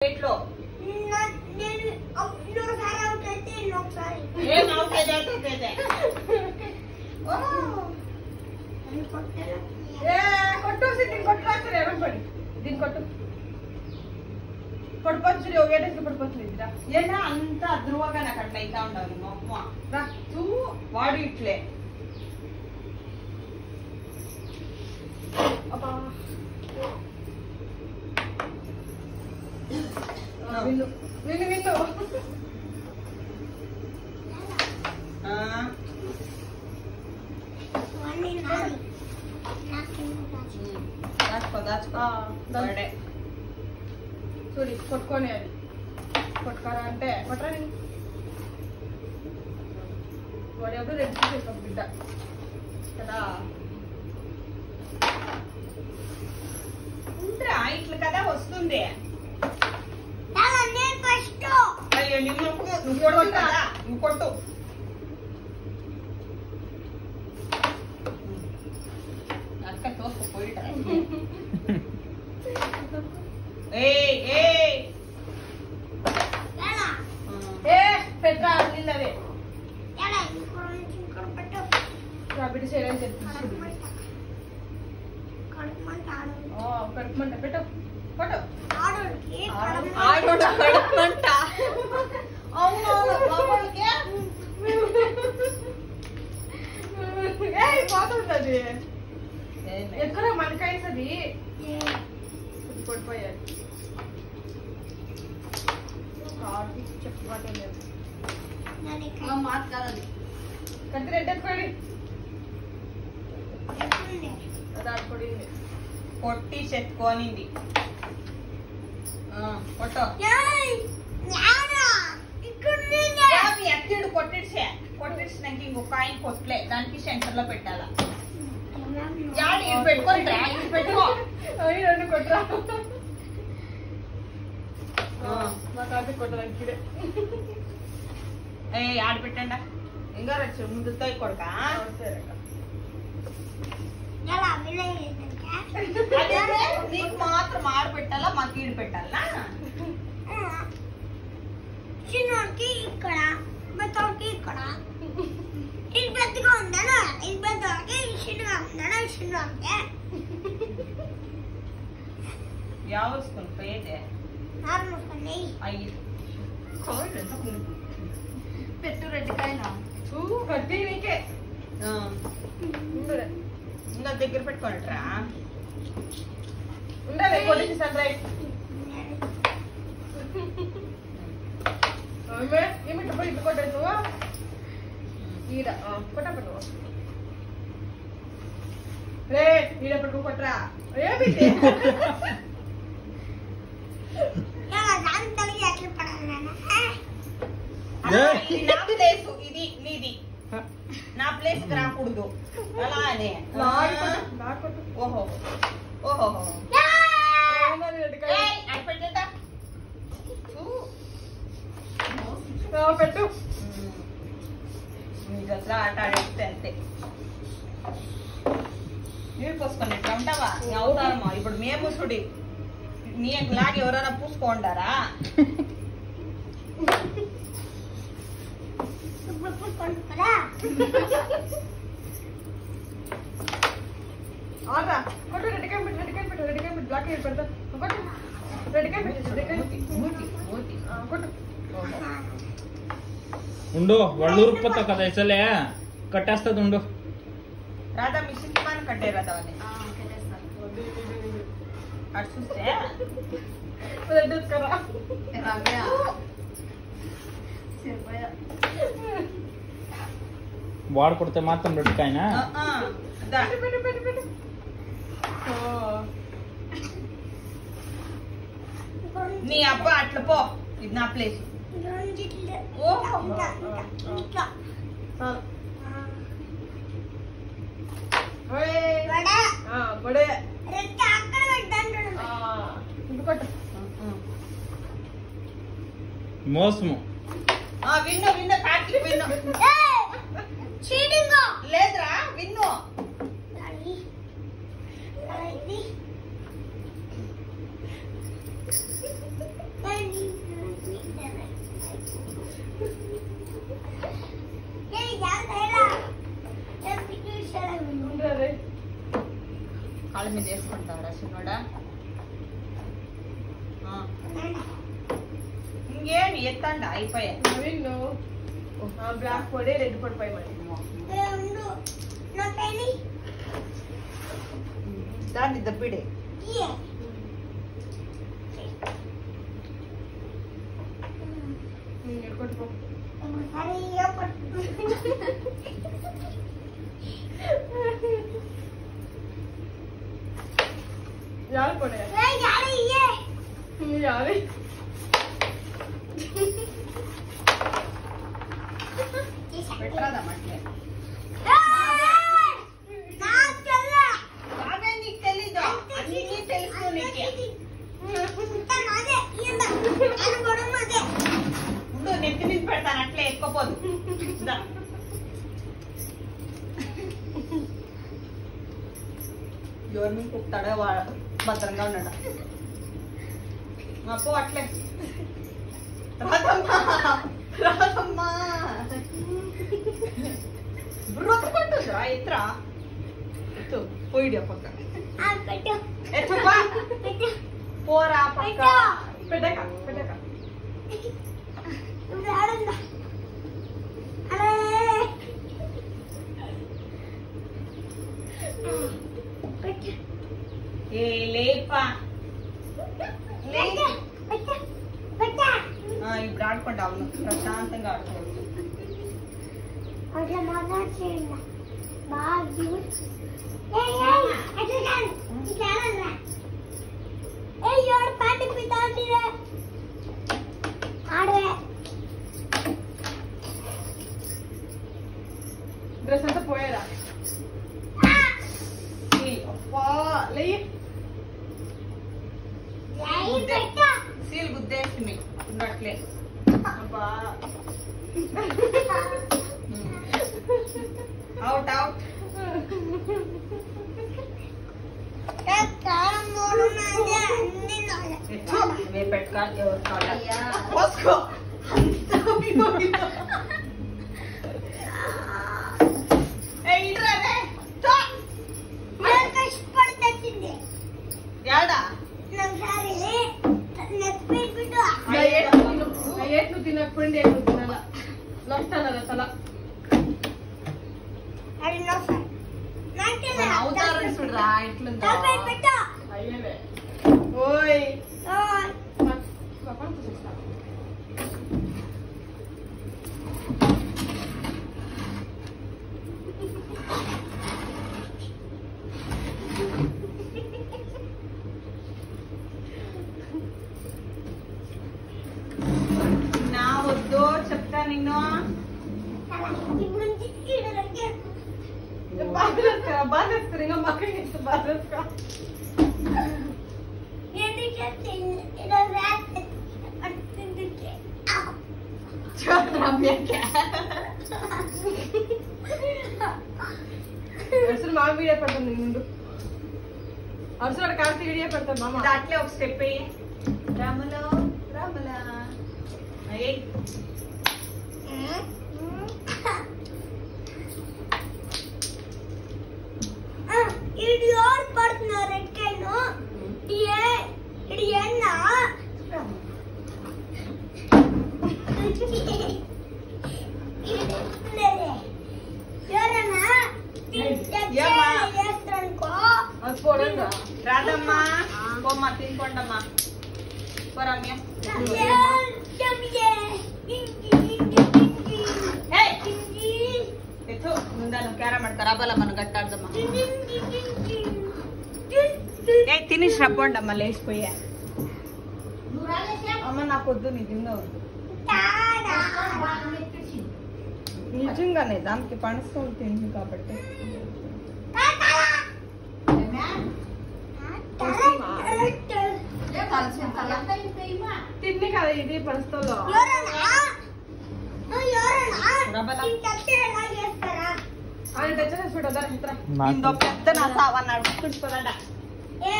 ఇట్లో నేను ఒకసారి అవుట్ అయితే ఇంకొకసారి ఏం అవుట్ అయితే ఓ నేను కొట్టాను కొట్టు దీన్ని కొట్టుకోవచ్చు ఎరపడి దీన్ని కొట్టు పడిపోతుంది ఒకటేసి పడిపోతుంది ఏనా అంత ధ్రువగా నాకు అట్లా అయితే ఉండాలి అమ్మ రా తూ వాడు ఇట్లే అబ్బా విన్ను విన్ను విన్ను వాడిని నాది నాకేమో దాచుకో దాచుకో బర్డే చూడి కొట్టుకొని అది కొట్టుకోరా అంటే కొట్టరా వాడు ఎప్పుడు రెడ్ చేసాం బిడ్డ కదా ఉంటరా ఇట్లా కదా వస్తుంది నేను ఫస్ట్ అయ్యో నువ్వు కొట్టు కదా నువ్వు కొట్టు అక్క తోపు పోయిట ఎలా పెద్ద నిన్నవే ఎలా ఇంకో పెట్టు బిడ్డ చేయాలని చెప్పి కడుపుమంట ఆడు కడుపుమంట పెట్టు కొట్టు ఆడోడికి ఆడోడ కడపంట అవునవును లోపలికి పోతుంది ఎక్కడ మనకైతుంది పడిపోయాడు చెప్పుకోవటం లేదు మాట కాదు కత్తి రెడ్డెత్తుకోండి అది ఆడుకోడింది కొట్టి చెట్టుకోనింది కొట్టు మీ అత్తిడు కొట్టిడిచినాక ఇంకొక ఆయన కొట్లే దానికి సెంటర్ లో పెట్టాలా యాడ్ ఇది పెట్టుకోండి ఇది పెట్టుకో అవి రెండు కొట్టరా మా తాత కొట్టడానికి ఇదే ఆడ పెట్టండి ఇంకా రచ్చు ముందు తోయి కొడక సరే ఎలా విలేజ్ నీకు మాత్రం ఆడ పెట్టాలా మాకు ఈడు పెట్టాలా చిన్నోడికి ఇక్కడ పెద్దోడికి ఇక్కడ ఇది పెద్దగా ఉందా ఇది పెద్దోడికి చిన్నగా ఉందా చిన్నోడికి యావసుకుని పోయేదే నార్మల్ అయ్యి పెట్టు రెడ్డికాయన కత్తి నీకే ఉండలే ఇంకా దగ్గర పెట్టుకోనట్రా ఉండలే కొట్టేసి సన్ రైట్ ఏమిటి పోయి ఇట్లా కొట్టేది నువ్వు ఈడ కొట్టపట్టు రే ఈడ పట్టుకు కొట్టరా ఏమి ఎలా దాని తల్లి ఎట్లా పడాలి నా ప్లేస్ ఇది నీది నా ప్లేస్ రాకూడదు అలా అనే ఓహో ఓహో పెట్టు నీకు అసలు ఆట ఆడేస్తే అంతే నీళ్ళు పోసుకొని ఎట్లా ఉంటావా నీ అవతారమా ఇప్పుడు మేము చూడి నీకు లాగా ఎవరైనా పూసుకోండారా ఆరా కొట్టు రెడ్డికాయ పెట్టు బ్లాక్ అయ్యి పెడతా కొట్టు రెడ్డికాయ పెట్టు కొట్టు ఉండు వాళ్ళు ఉరుకుపోతావు కదా ఇసలే కట్టేస్తుంది ఉండు రాధా మిషన్ మనం కట్టే రాధా అని అటు చూస్తే రెడ్డెత్తుకరా వాడు కొడితే మాత్రం రెడ్డికాయనా పెట్టు నీ అబ్బా అట్లా పో ఇది నా ప్లేస్ పడే అక్కడ పెట్టండి కొట్టు మోసము విన్ను విన్ను కాట్లు విన్ను చీటింగ్ లేదురా విన్ను దాని మీద వేసుకుంటారా చిన్నోడా? ఇంకేమి ఎత్తండి అయిపోయా. నవీన్ బ్లాక్ పొడి రెడ్ పొడి పై మరి దాన్ని దబ్బిడే. కొట్టుకో. యాలు పొడి యాలి పెట్టరాదమ్మా అట్లే. బాగా నీకు తెలీదు, అన్నీ తెలుసు నీకే. ఉండు నెత్తి మీద పెడతాను అట్లే ఎక్కపోదు. ఎవరి మీద కుక్తాడో భద్రంగా ఉన్నాడు. అప్పు అట్లే రాదమ్మా రాదమ్మా బ్రొత్తుకుంటుందిరా. ఎత్తురా ఎత్తు పోయిడి పక్క ఎత్తు పోరా పక్క పెట్టక పెట్టక ఏ లేపా ఇప్పుడు ఆడుకోండి. అవును ప్రశాంతంగా ఆడుకోండి. అట్లా మాట్లాడుతున్నా బాగా పాట పితాంటిదే ఆడవే డ్రెస్ అంతా పోయేదా సీల్ గుద్దేసి మీకు ఉన్నట్లే. Out out. పెట్టుకోవాలి ఎవరు పోసుకో. యాడా నువ్వు తినకపోయింది నువ్వు తినాలా వస్తాను తల అవుతారని చూడరా ఎట్లుందా. అయ్యేవే ఓయ్ నా వద్దు చెప్తా నిన్ను. బాధేస్తారు ఇంకా మక్క బాధేస్తా అసలు మా వీడియో పెడతాం నీ ముందు. అసలు కాబట్టి వీడియో పెడతాం మామ. అట్లే ఒక స్టెప్ అయ్యి రాములో రాములా అయ్యి ఇది ఎవరు పడుతున్నారు ఎక్కను ఇది ఎన్నా ఎవరన్నా చేస్తానుకో అది పోడండి రాదమ్మా బొమ్మ తినుకోండమ్మా పోరమ్య. ఎత్తు ముందను క్యారం ఆడతారా బల మనం గట్టాడదమ్మా. ఏ తిని శ్రబ్బండమ్మా లేచిపోయా. అమ్మ నాకు వద్దు నిజంగా వద్దు. నిజంగానే దానికి పనిస్తుంది తింది కాబట్టి. తిండి కదా ఇది పరిస్థితుల్లో ఆయన తెచ్చేసి చూడదా చిత్ర ఇందో పెద్ద నా సావన్నాడు కూర్చుకోదా. ఏ